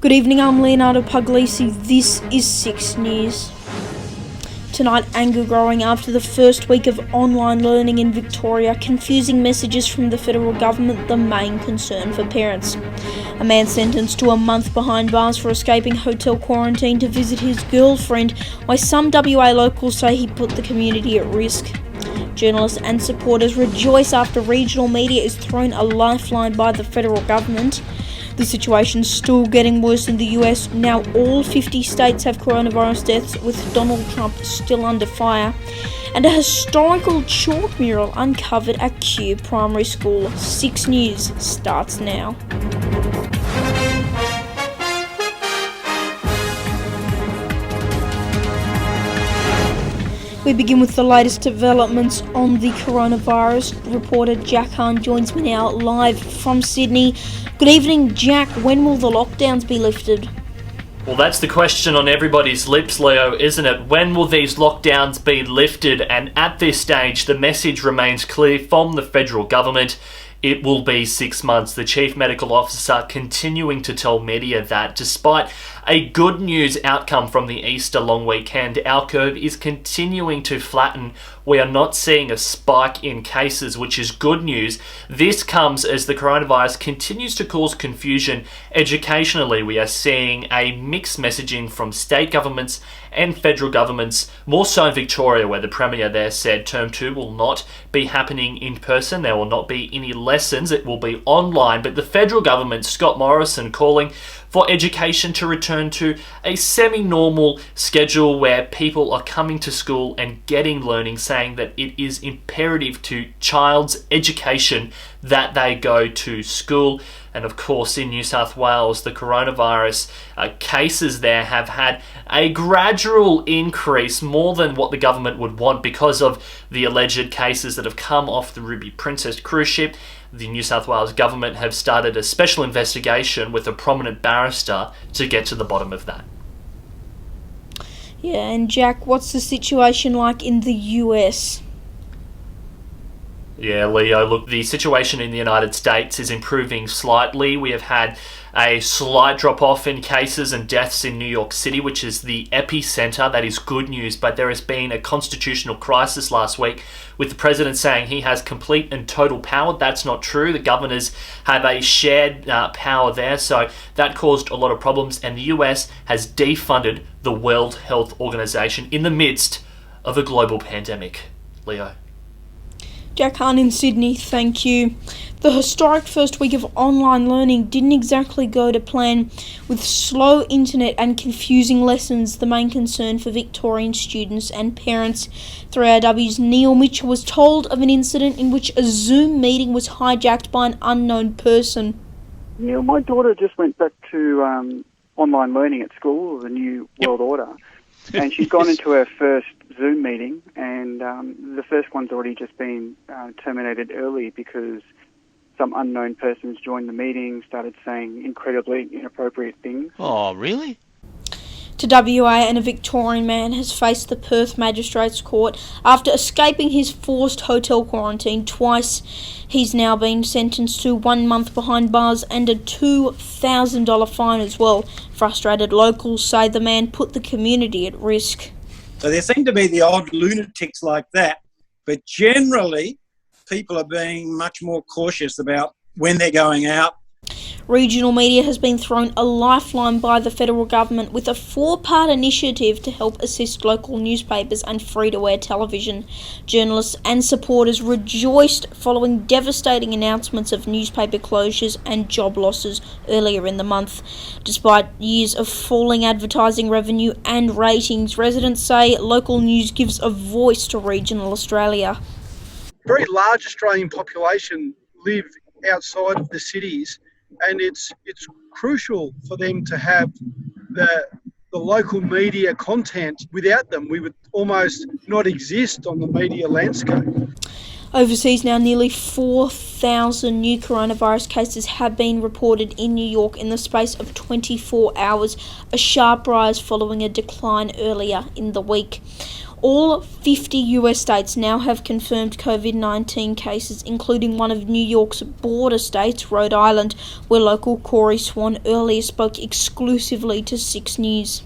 Good evening, I'm Leonardo Puglisi. This is 6 News. Tonight, anger growing after the first week of online learning in Victoria, confusing messages from the federal government the main concern for parents. A man sentenced to a month behind bars for escaping hotel quarantine to visit his girlfriend, while some WA locals say he put the community at risk. Journalists and supporters rejoice after regional media is thrown a lifeline by the federal government. The situation's still getting worse in the US. Now all 50 states have coronavirus deaths, with Donald Trump still under fire. And a historical chalk mural uncovered at Kew Primary School. 6 News starts now. We begin with the latest developments on the coronavirus. Reporter Jack Hahn joins me now live from Sydney. Good evening, Jack. When will the lockdowns be lifted? Well, that's the question on everybody's lips, Leo, isn't it? When will these lockdowns be lifted? And at this stage, the message remains clear from the federal government. It will be 6 months. The Chief Medical Officer continuing to tell media that despite a good news outcome from the Easter long weekend, our curve is continuing to flatten. We are not seeing a spike in cases, which is good news. This comes as the coronavirus continues to cause confusion. Educationally, we are seeing a mixed messaging from state governments and federal governments, more so in Victoria, where the Premier there said Term 2 will not be happening in person. There will not be any lessons. It will be online. But the federal government, Scott Morrison, calling for education to return to a semi-normal schedule where people are coming to school and getting learning, saying that it is imperative to child's education that they go to school. And of course, in New South Wales, the coronavirus cases there have had a gradual increase, more than what the government would want, because of the alleged cases that have come off the Ruby Princess cruise ship. The New South Wales government have started a special investigation with a prominent barrister to get to the bottom of that. Yeah, and Jack, what's the situation like in the US? Yeah, Leo, look, the situation in the United States is improving slightly. We have had a slight drop-off in cases and deaths in New York City, which is the epicenter. That is good news, but there has been a constitutional crisis last week with the president saying he has complete and total power. That's not true. The governors have a shared power there, so that caused a lot of problems, and the US has defunded the World Health Organization in the midst of a global pandemic. Leo. Jack Hahn in Sydney, thank you. The historic first week of online learning didn't exactly go to plan, with slow internet and confusing lessons the main concern for Victorian students and parents. 3RW's Neil Mitchell was told of an incident in which a Zoom meeting was hijacked by an unknown person. Neil, my daughter just went back to online learning at school, the new world order, and she's gone into her first Zoom meeting, and the first one's already just been terminated early because some unknown persons joined the meeting, started saying incredibly inappropriate things. Oh, really? To WA, and a Victorian man has faced the Perth Magistrates Court after escaping his forced hotel quarantine twice. He's now been sentenced to 1 month behind bars and a $2,000 fine as well. Frustrated locals say the man put the community at risk. So there seem to be the odd lunatics like that, but generally people are being much more cautious about when they're going out. Regional media has been thrown a lifeline by the federal government with a 4-part initiative to help assist local newspapers and free-to-air television. Journalists and supporters rejoiced following devastating announcements of newspaper closures and job losses earlier in the month. Despite years of falling advertising revenue and ratings, residents say local news gives a voice to regional Australia. A very large Australian population live outside of the cities, and it's crucial for them to have the local media content. Without them, we would almost not exist on the media landscape. Overseas now, nearly 4,000 new coronavirus cases have been reported in New York in the space of 24 hours, a sharp rise following a decline earlier in the week. All 50 US states now have confirmed COVID-19 cases, including one of New York's border states, Rhode Island, where local Corey Swan earlier spoke exclusively to 6 News.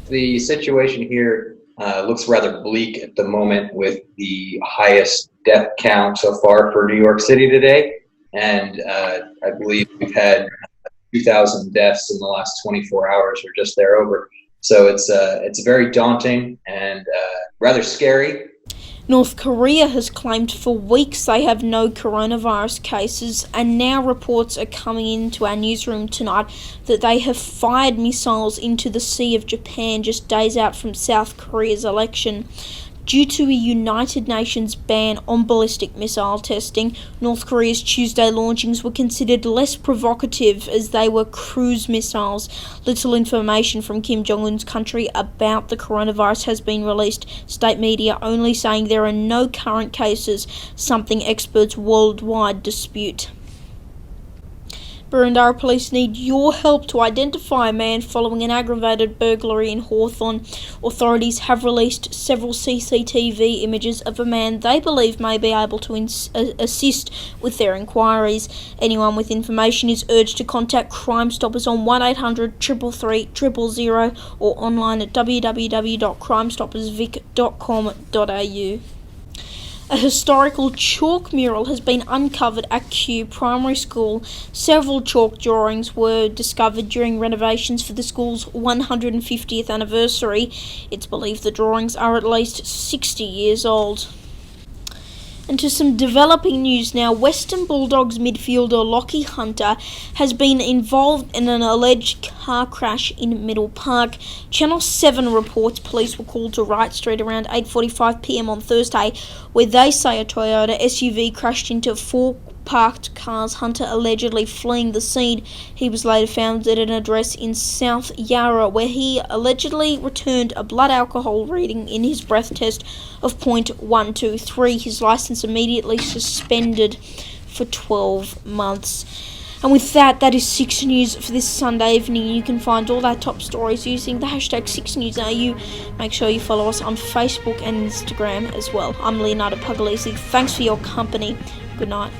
The situation here looks rather bleak at the moment, with the highest death count so far for New York City today. And I believe we've had 2,000 deaths in the last 24 hours or just thereover. So it's very daunting and rather scary. North Korea has claimed for weeks they have no coronavirus cases, and now reports are coming into our newsroom tonight that they have fired missiles into the Sea of Japan just days out from South Korea's election. Due to a United Nations ban on ballistic missile testing, North Korea's Tuesday launchings were considered less provocative as they were cruise missiles. Little information from Kim Jong-un's country about the coronavirus has been released, state media only saying there are no current cases, something experts worldwide dispute. Boroondara police need your help to identify a man following an aggravated burglary in Hawthorn. Authorities have released several CCTV images of a man they believe may be able to assist with their inquiries. Anyone with information is urged to contact Crime Stoppers on 1800 333 000 or online at www.crimestoppersvic.com.au. A historical chalk mural has been uncovered at Kew Primary School. Several chalk drawings were discovered during renovations for the school's 150th anniversary. It's believed the drawings are at least 60 years old. And to some developing news now, Western Bulldogs midfielder Lockie Hunter has been involved in an alleged car crash in Middle Park. Channel 7 reports police were called to Wright Street around 8:45 p.m. on Thursday, where they say a Toyota SUV crashed into 4 parked cars, Hunter allegedly fleeing the scene. He was later found at an address in South Yarra, where he allegedly returned a blood alcohol reading in his breath test of .123. His licence immediately suspended for 12 months. And with that, that is 6 News for this Sunday evening. You can find all our top stories using the hashtag 6NewsAU. Make sure you follow us on Facebook and Instagram as well. I'm Leonardo Puglisi. Thanks for your company. Good night.